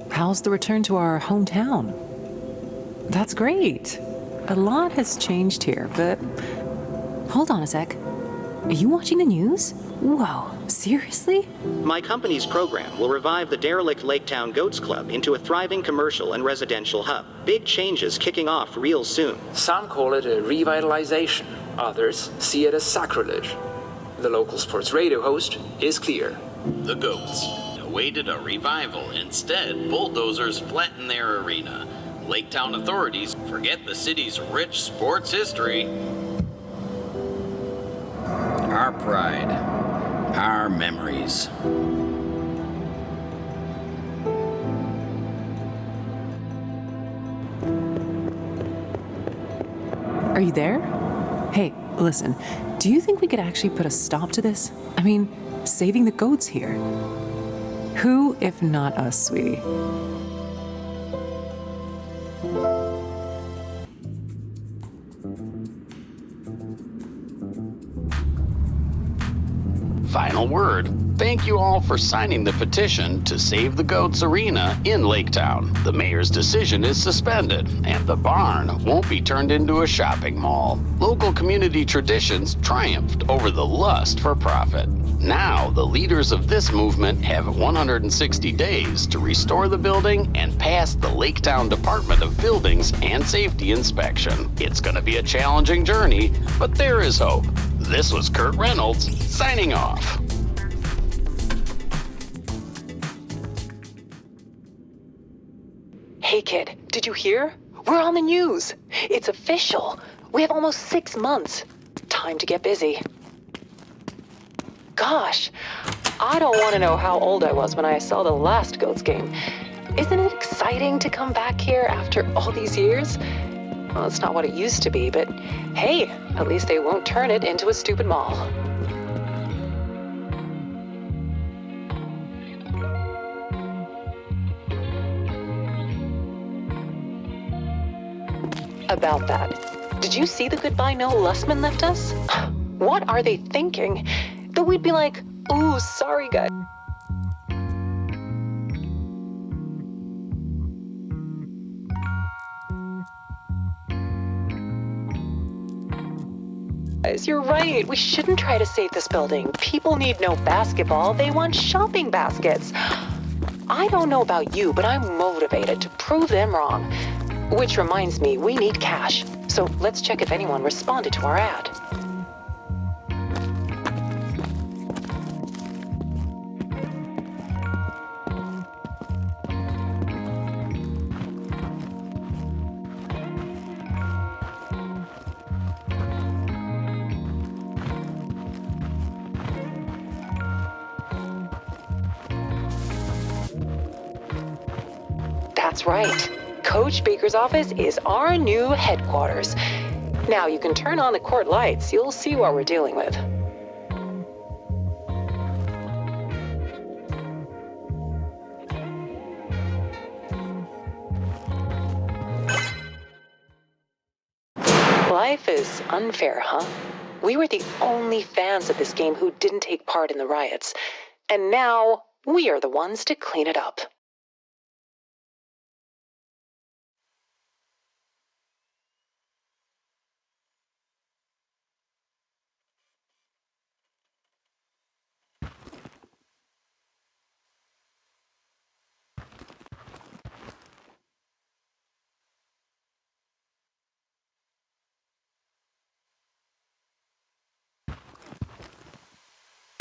How's the return to our hometown? That's great. A lot has changed here, but... Hold on a sec. Are you watching the news? Whoa, seriously? My company's program will revive the derelict Laketown Goats Club into a thriving commercial and residential hub. Big changes kicking off real soon. Some call it a revitalization. Others see it as sacrilege. The local sports radio host is clear. The Goats awaited a revival. Instead, bulldozers flatten their arena. Laketown authorities forget the city's rich sports history. Our pride. Our memories. Are you there? Hey, listen, do you think we could actually put a stop to this? I mean, saving the goats here. Who, if not us, sweetie? Final word. Thank you all for signing the petition to save the Goats Arena in Laketown. The mayor's decision is suspended, and the barn won't be turned into a shopping mall. Local community traditions triumphed over the lust for profit. Now, the leaders of this movement have 160 days to restore the building and pass the Laketown Department of Buildings and Safety inspection. It's going to be a challenging journey, but there is hope. This was Kurt Reynolds, signing off. Hey kid, did you hear? We're on the news. It's official. We have almost 6 months. Time to get busy. Gosh, I don't want to know how old I was when I saw the last Goats game. Isn't it exciting to come back here after all these years? Well, it's not what it used to be, but hey, at least they won't turn it into a stupid mall. About that, did you see the goodbye Noah Lussman left us? What are they thinking? That we'd be like, ooh, sorry guys. You're right. We shouldn't try to save this building. People need no basketball. They want shopping baskets. I don't know about you, but I'm motivated to prove them wrong. Which reminds me, we need cash. So let's check if anyone responded to our ad. That's right. Coach Baker's office is our new headquarters. Now you can turn on the court lights. You'll see what we're dealing with. Life is unfair, huh? We were the only fans of this game who didn't take part in the riots. And now we are the ones to clean it up.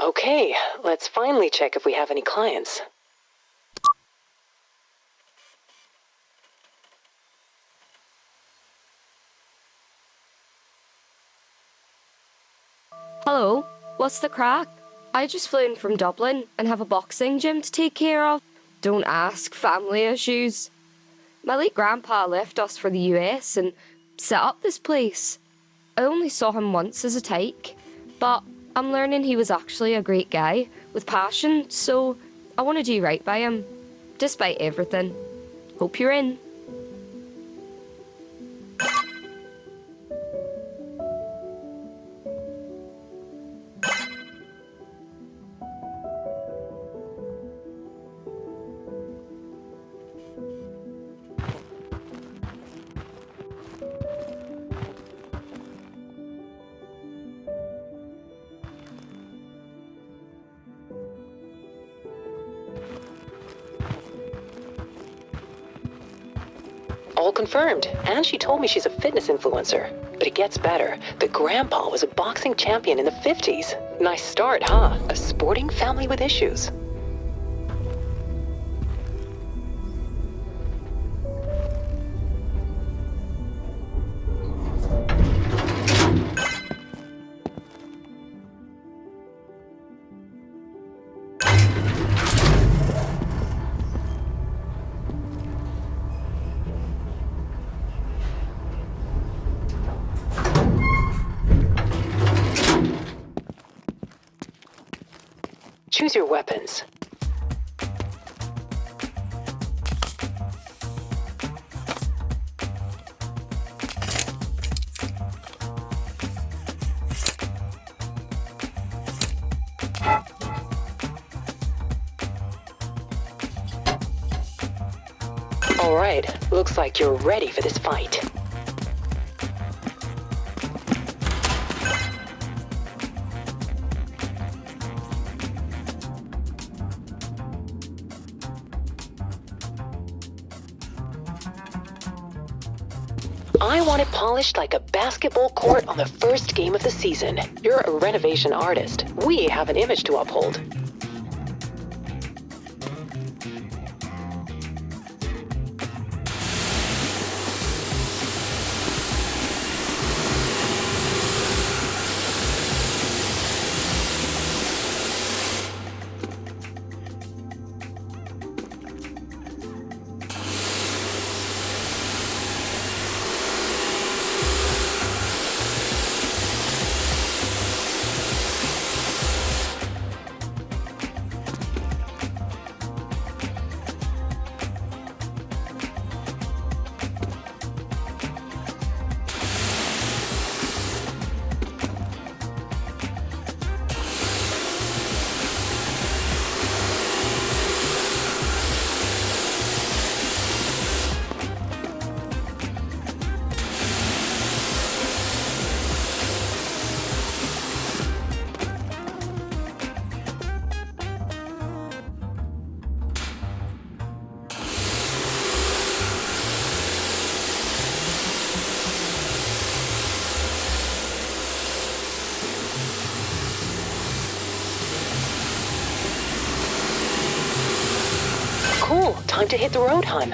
Okay, let's finally check if we have any clients. Hello, what's the crack? I just flew in from Dublin and have a boxing gym to take care of. Don't ask, family issues. My late grandpa left us for the US and set up this place. I only saw him once as a tyke, but I'm learning he was actually a great guy with passion, so I want to do right by him, despite everything. Hope you're in. All confirmed. And she told me she's a fitness influencer. But it gets better. The grandpa was a boxing champion in the 50s. Nice start, huh? A sporting family with issues. Choose your weapons. All right, looks like you're ready for this fight. I want it polished like a basketball court on the first game of the season. You're a renovation artist. We have an image to uphold. Cool, time to hit the road, hun.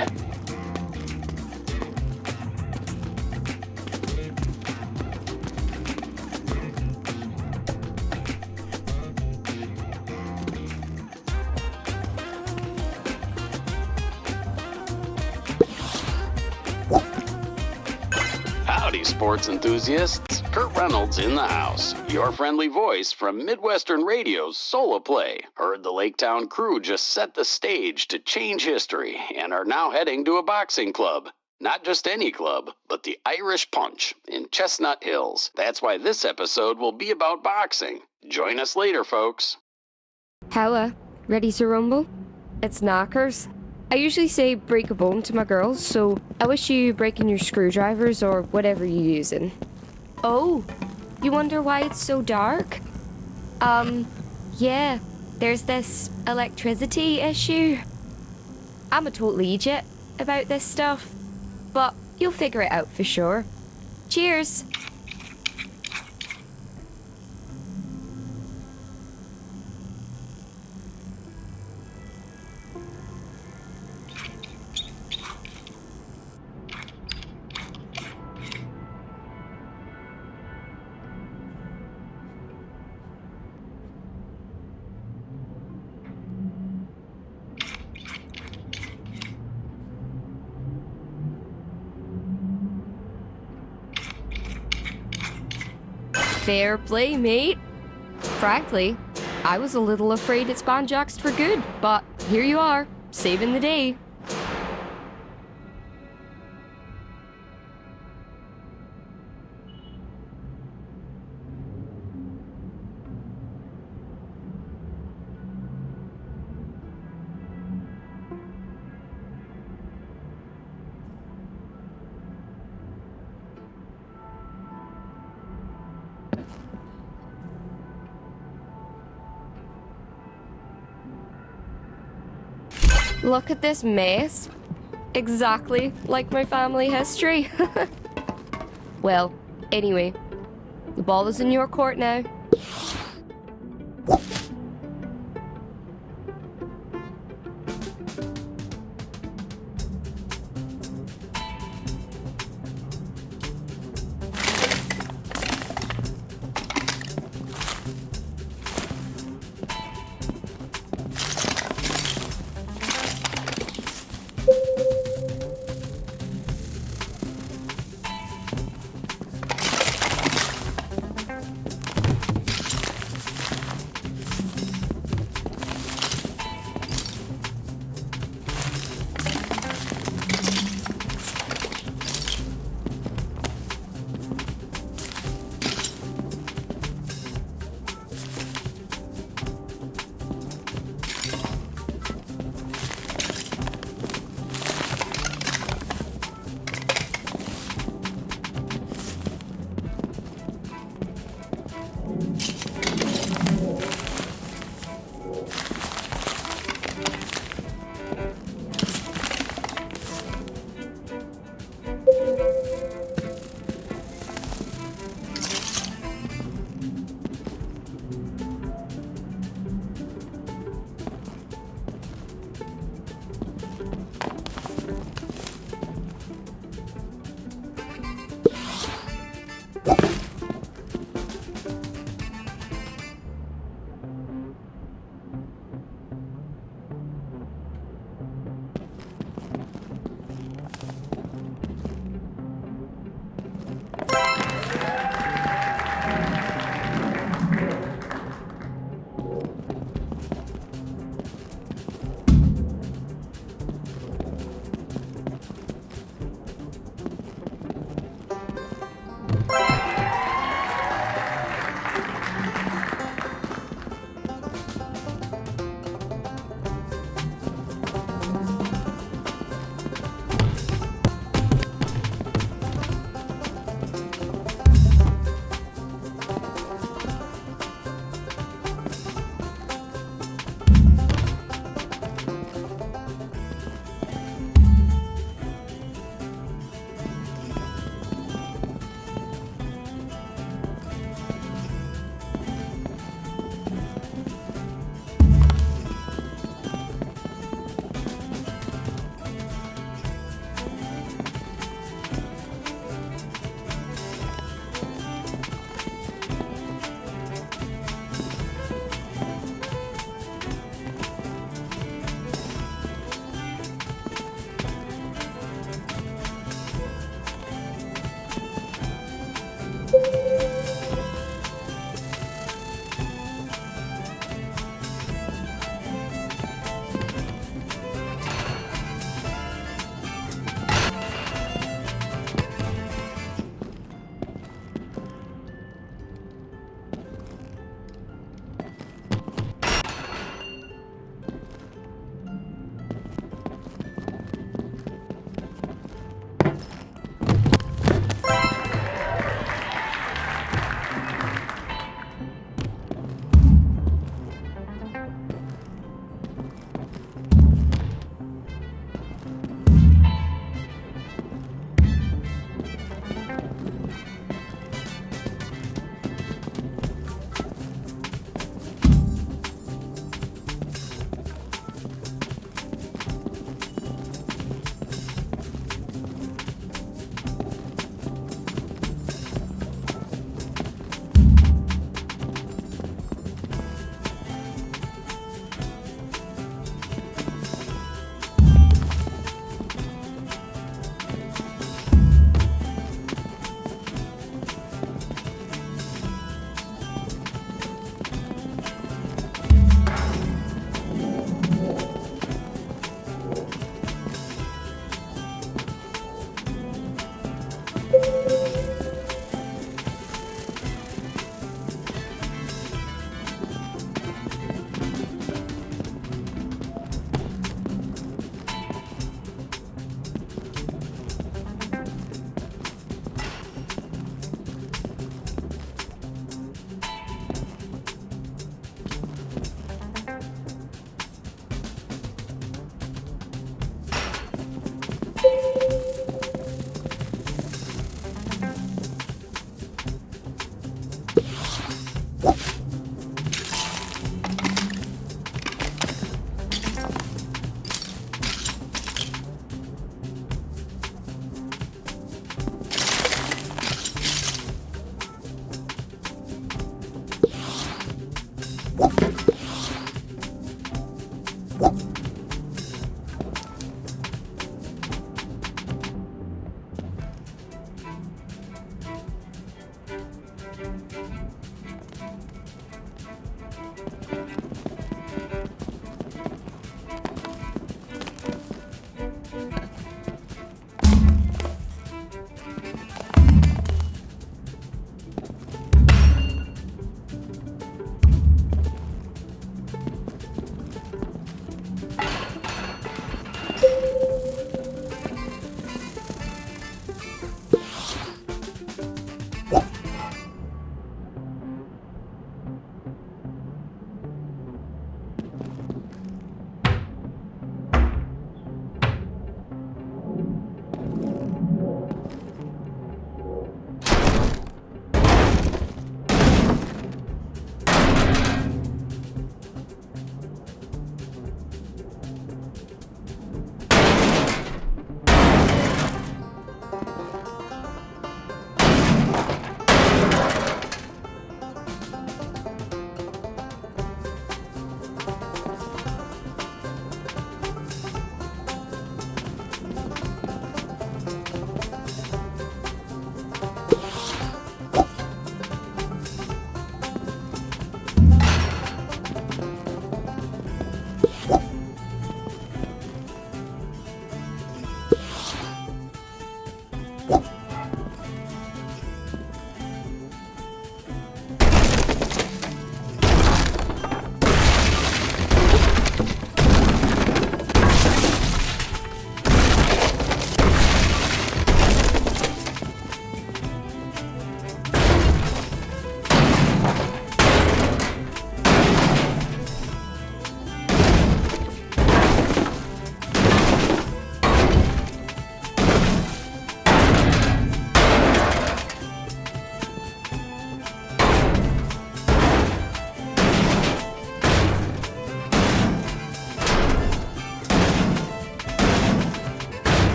Howdy, sports enthusiasts. Kurt Reynolds in the house. Your friendly voice from Midwestern Radio's Solo Play. Heard the Laketown crew just set the stage to change history and are now heading to a boxing club. Not just any club, but the Irish Punch in Chestnut Hills. That's why this episode will be about boxing. Join us later, folks. Hella, ready to rumble? It's knockers. I usually say break a bone to my girls, so I wish you breaking your screwdrivers or whatever you're using. Oh, you wonder why it's so dark? Yeah, there's this electricity issue. I'm a total idiot about this stuff, but you'll figure it out for sure. Cheers! Fair play, mate. Frankly, I was a little afraid it's banjoxed for good, but here you are, saving the day. Look at this mess. Exactly like my family history. Well, anyway, the ball is in your court now.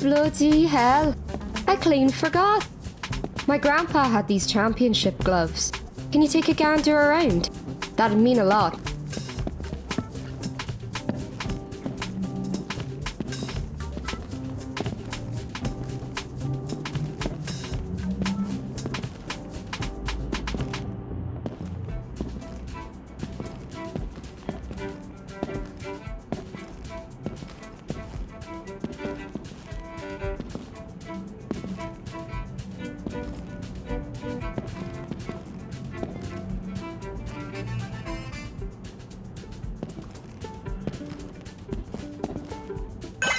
Bloody hell. I clean forgot. My grandpa had these championship gloves. Can you take a gander around? That'd mean a lot.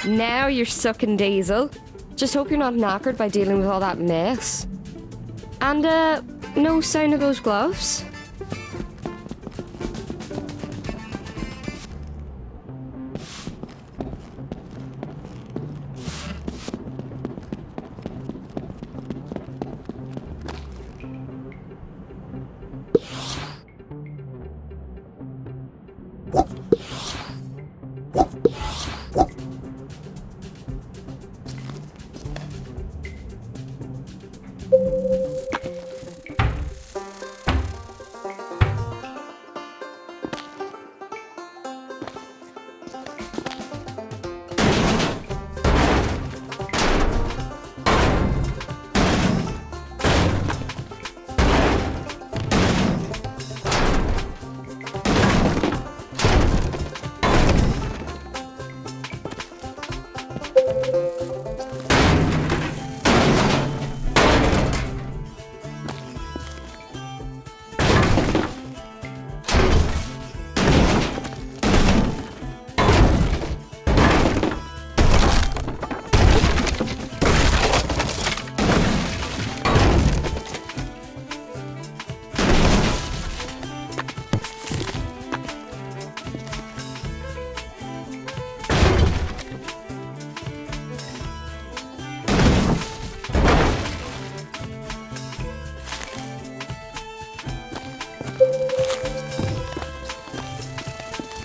Now you're sucking diesel. Just hope you're not knackered by dealing with all that mess. And, no sign of those gloves?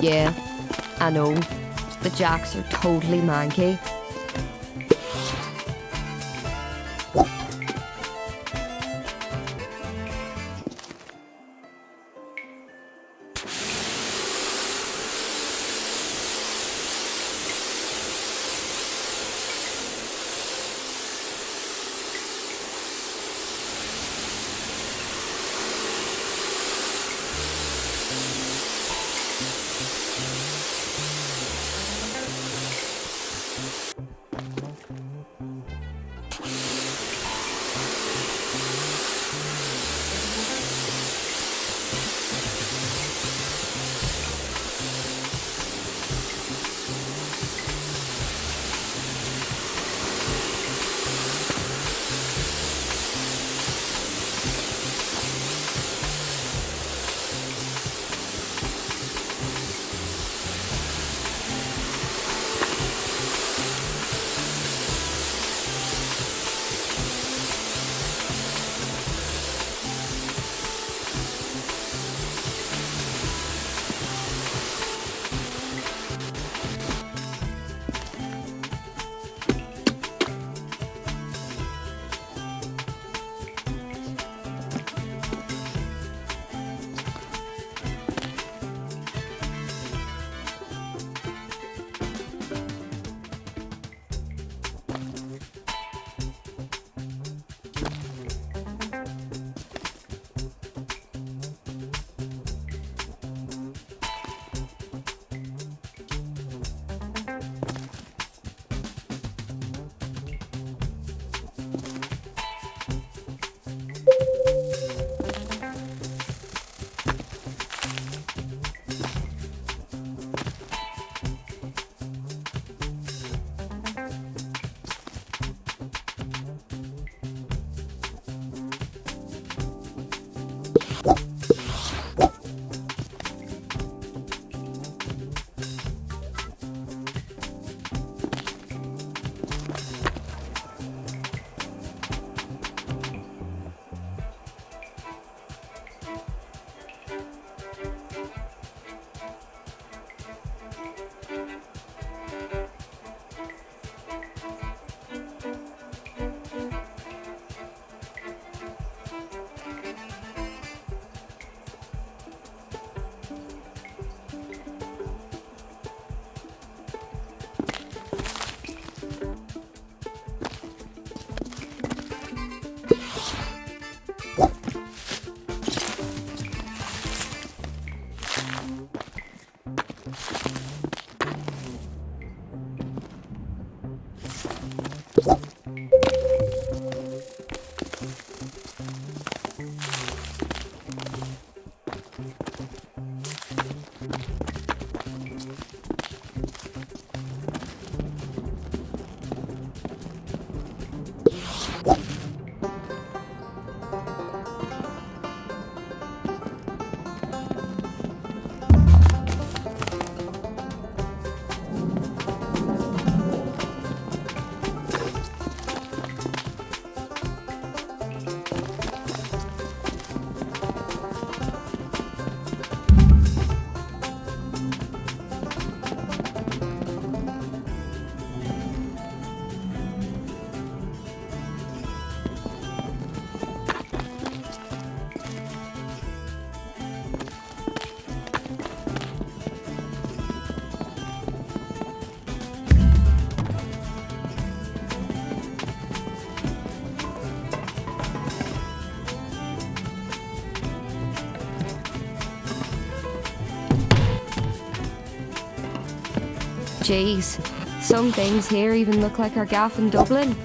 Yeah, I know. The jacks are totally manky. Jeez, some things here even look like our gaff in Dublin.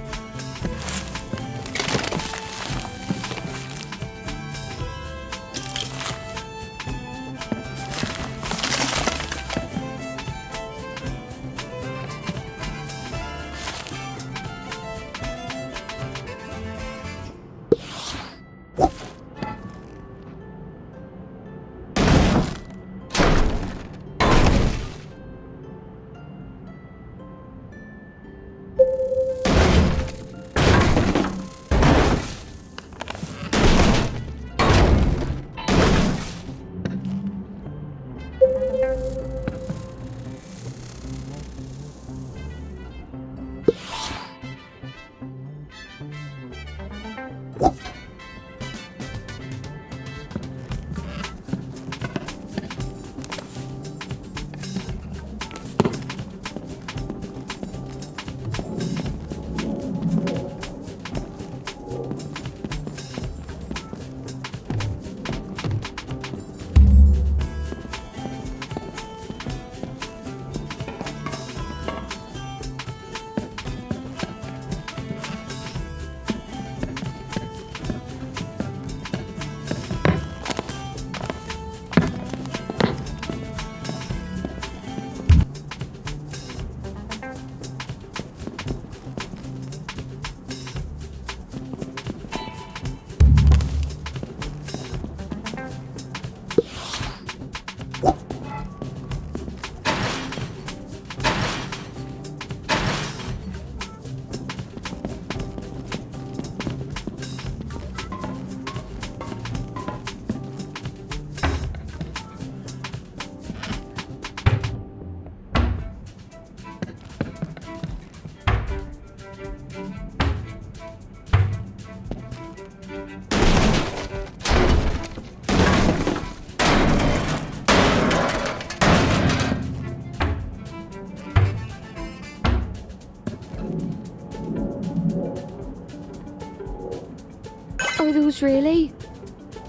Are those really?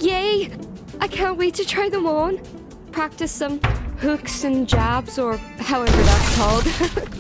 Yay! I can't wait to try them on. Practice some hooks and jabs, or however that's called.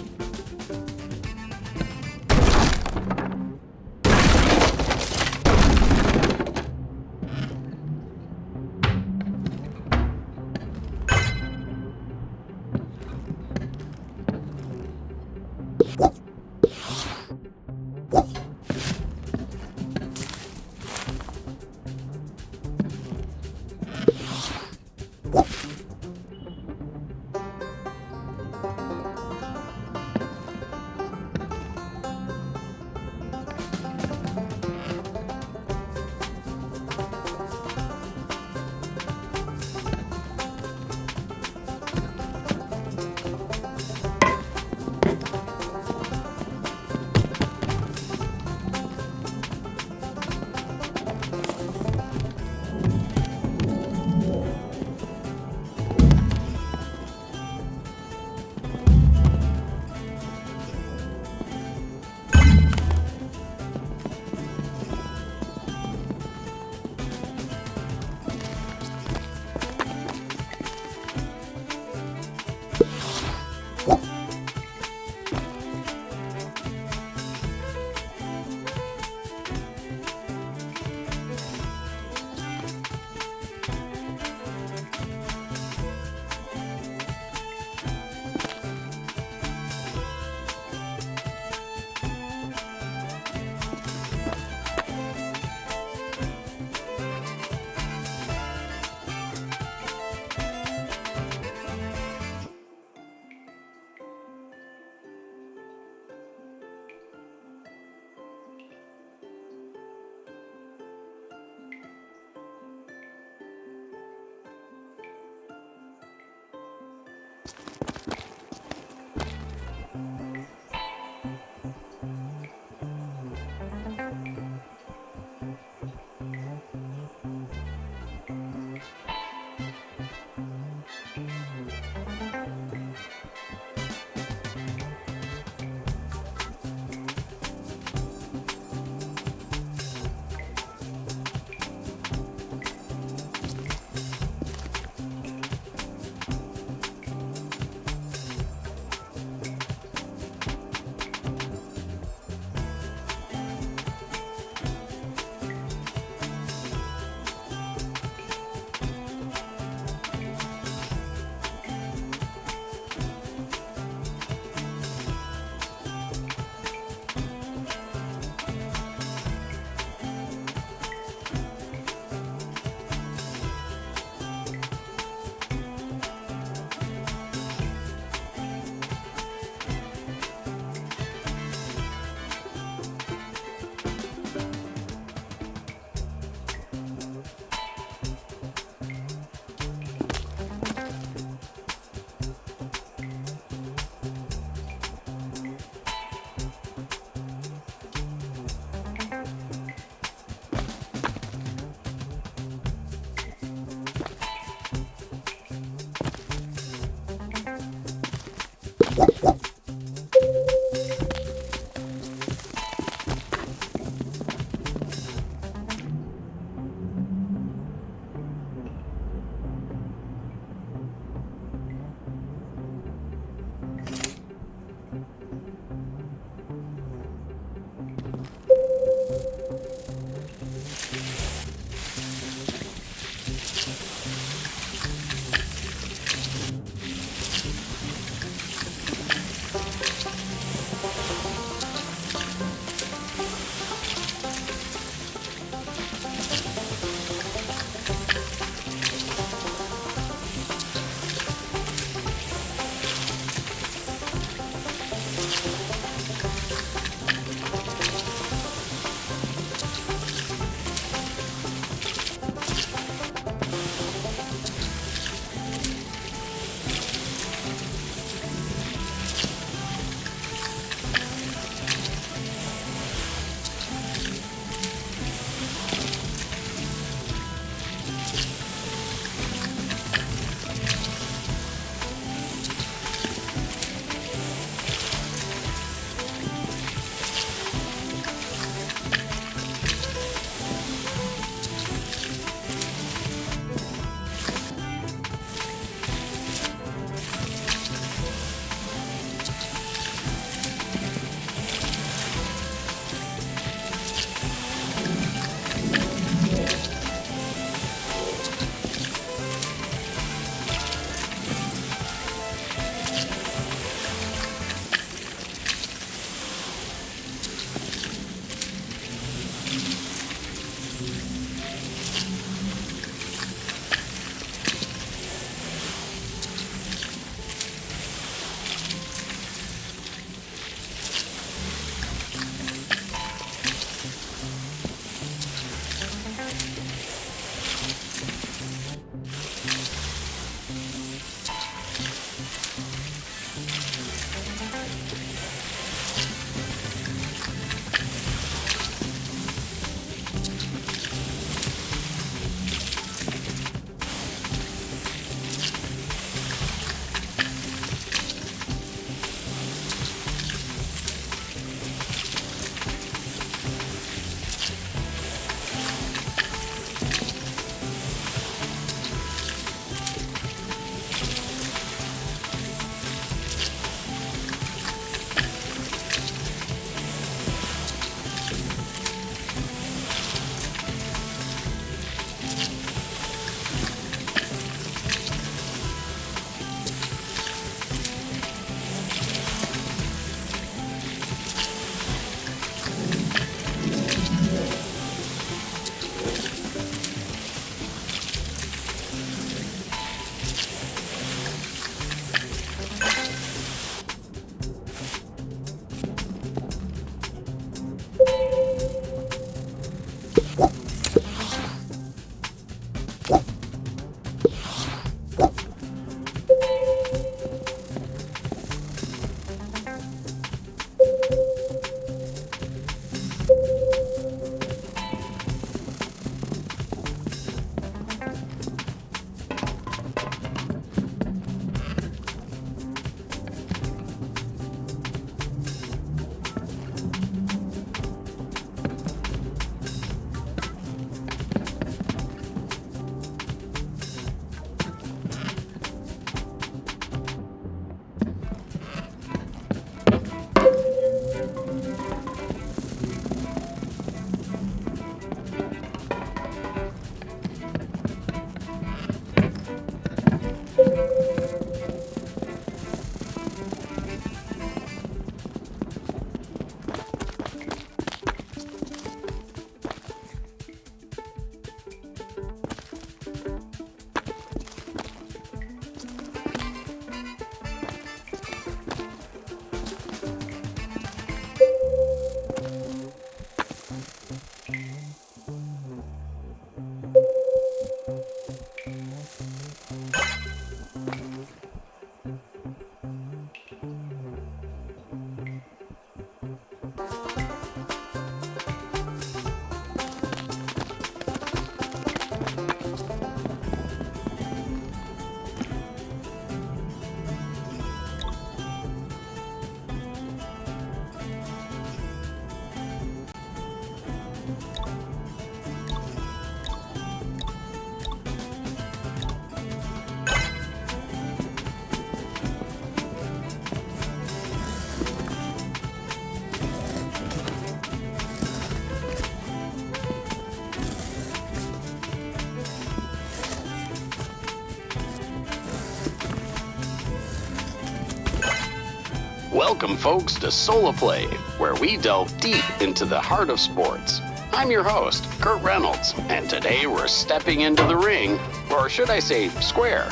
Welcome, folks, to Soul of Play, where we delve deep into the heart of sports. I'm your host, Kurt Reynolds, and today we're stepping into the ring, or should I say square.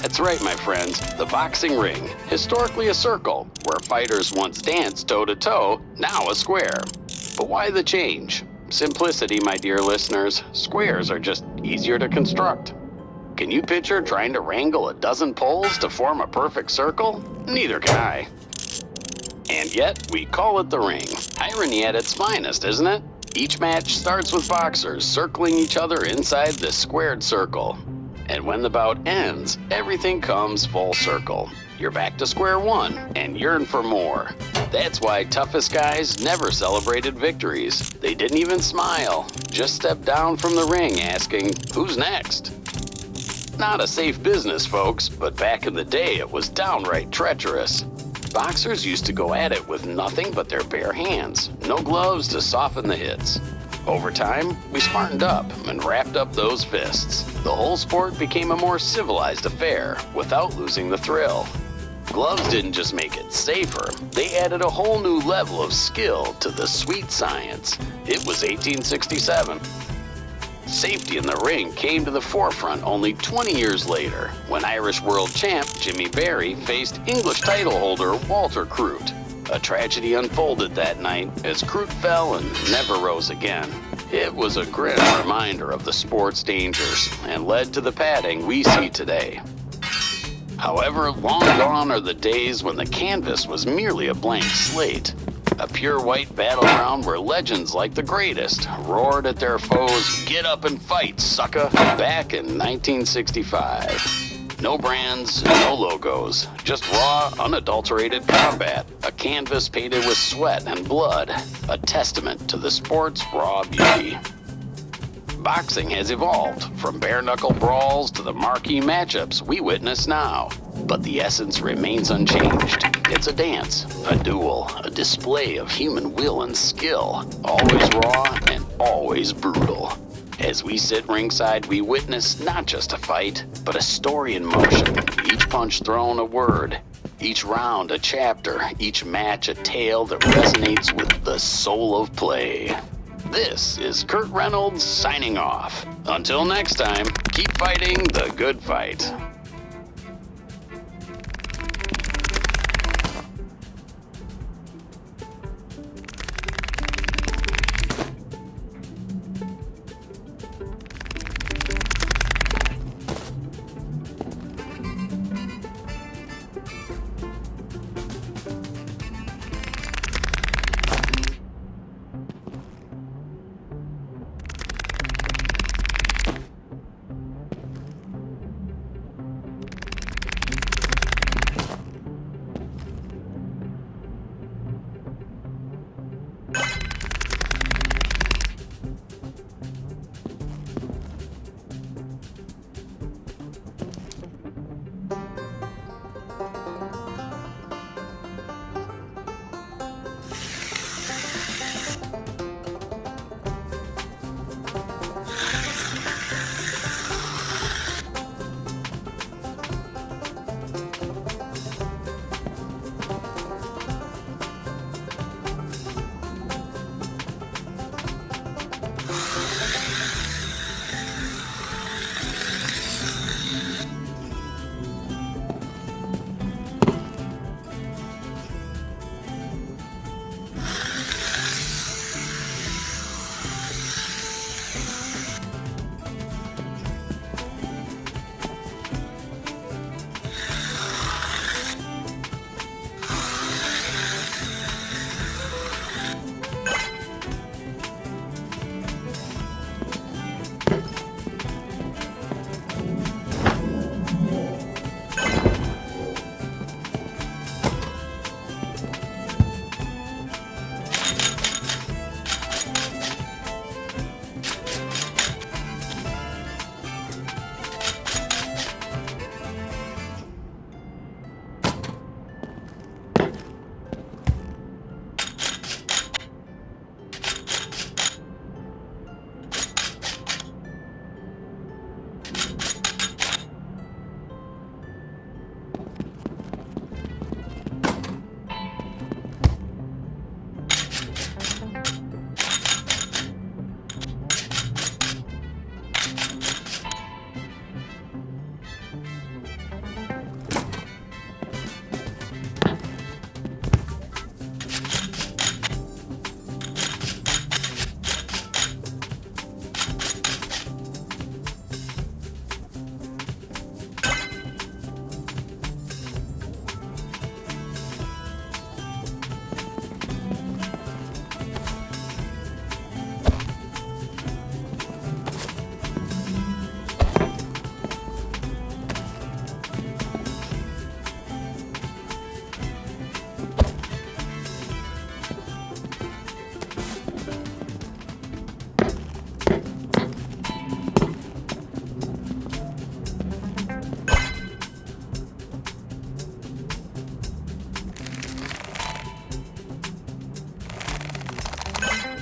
That's right, my friends, the boxing ring, historically a circle, where fighters once danced toe-to-toe, now a square. But why the change? Simplicity, my dear listeners. Squares are just easier to construct. Can you picture trying to wrangle a dozen poles to form a perfect circle? Neither can I. And yet, we call it the ring. Irony at its finest, isn't it? Each match starts with boxers circling each other inside this squared circle. And when the bout ends, everything comes full circle. You're back to square one and yearn for more. That's why toughest guys never celebrated victories. They didn't even smile, just stepped down from the ring asking, "Who's next?" Not a safe business, folks, but back in the day it was downright treacherous. Boxers used to go at it with nothing but their bare hands, no gloves to soften the hits. Over time, we smartened up and wrapped up those fists. The whole sport became a more civilized affair without losing the thrill. Gloves didn't just make it safer, they added a whole new level of skill to the sweet science. It was 1867. Safety in the ring came to the forefront only 20 years later, when Irish world champ Jimmy Barry faced English title holder Walter Crute. A tragedy unfolded that night as Crute fell and never rose again. It was a grim reminder of the sport's dangers and led to the padding we see today. However, long gone are the days when the canvas was merely a blank slate. A pure white battleground where legends like the greatest roared at their foes, "Get up and fight, sucker!" back in 1965. No brands, no logos, just raw, unadulterated combat. A canvas painted with sweat and blood, a testament to the sport's raw beauty. Boxing has evolved, from bare-knuckle brawls to the marquee matchups we witness now. But the essence remains unchanged. It's a dance, a duel, a display of human will and skill, always raw and always brutal. As we sit ringside, we witness not just a fight, but a story in motion. Each punch thrown a word, each round a chapter, each match a tale that resonates with the soul of play. This is Kurt Reynolds signing off. Until next time, keep fighting the good fight.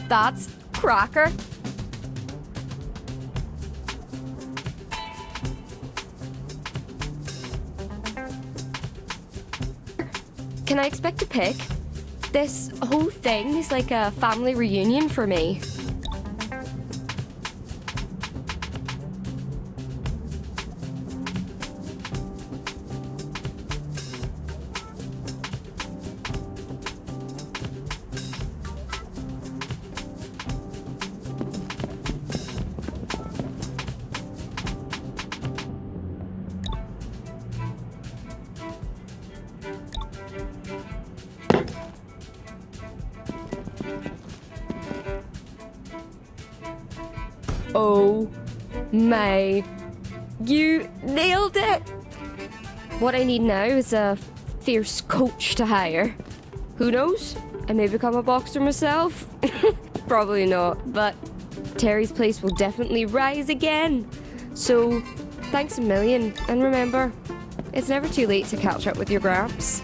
That's cracker. Can I expect a pic? This whole thing is like a family reunion for me. Oh my, you nailed it! What I need now is a fierce coach to hire. Who knows? I may become a boxer myself. Probably not, but Terry's place will definitely rise again. So, thanks a million, and remember, it's never too late to catch up with your gramps.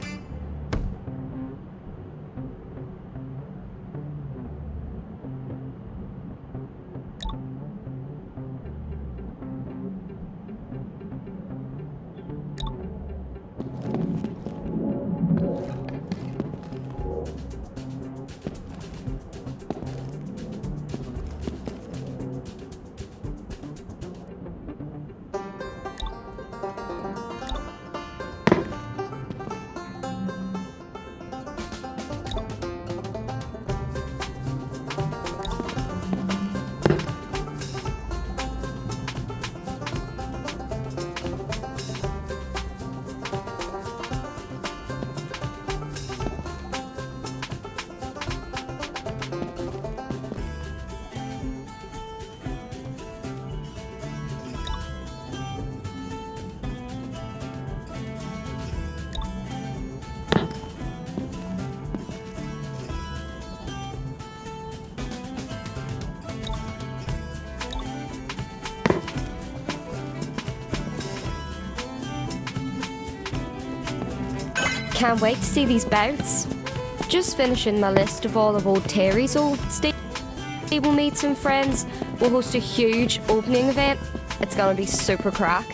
Can't wait to see these bouts. Just finishing my list of all of old Terry's old stable mates and friends. We'll host a huge opening event. It's gonna be super crack.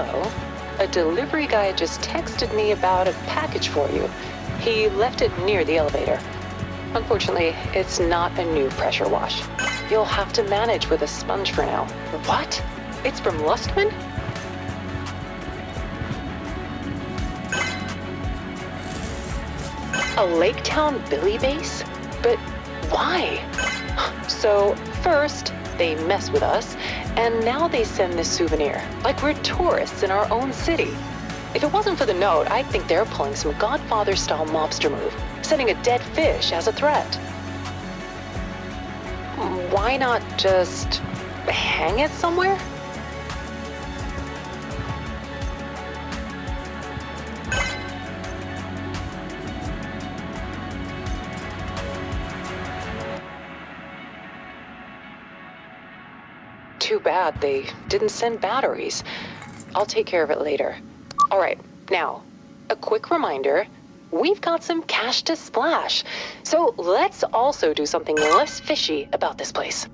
Hello. A delivery guy just texted me about a package for you. He left it near the elevator. Unfortunately, it's not a new pressure wash. You'll have to manage with a sponge for now. What? It's from Lustman? A Lake Town Billy base? But why? So, first, they mess with us, and now they send this souvenir, like we're tourists in our own city. If it wasn't for the note, I'd think they're pulling some Godfather-style mobster move, sending a dead fish as a threat. Why not just hang it somewhere? Too bad they didn't send batteries. I'll take care of it later. All right, now, a quick reminder, we've got some cash to splash. So let's also do something less fishy about this place.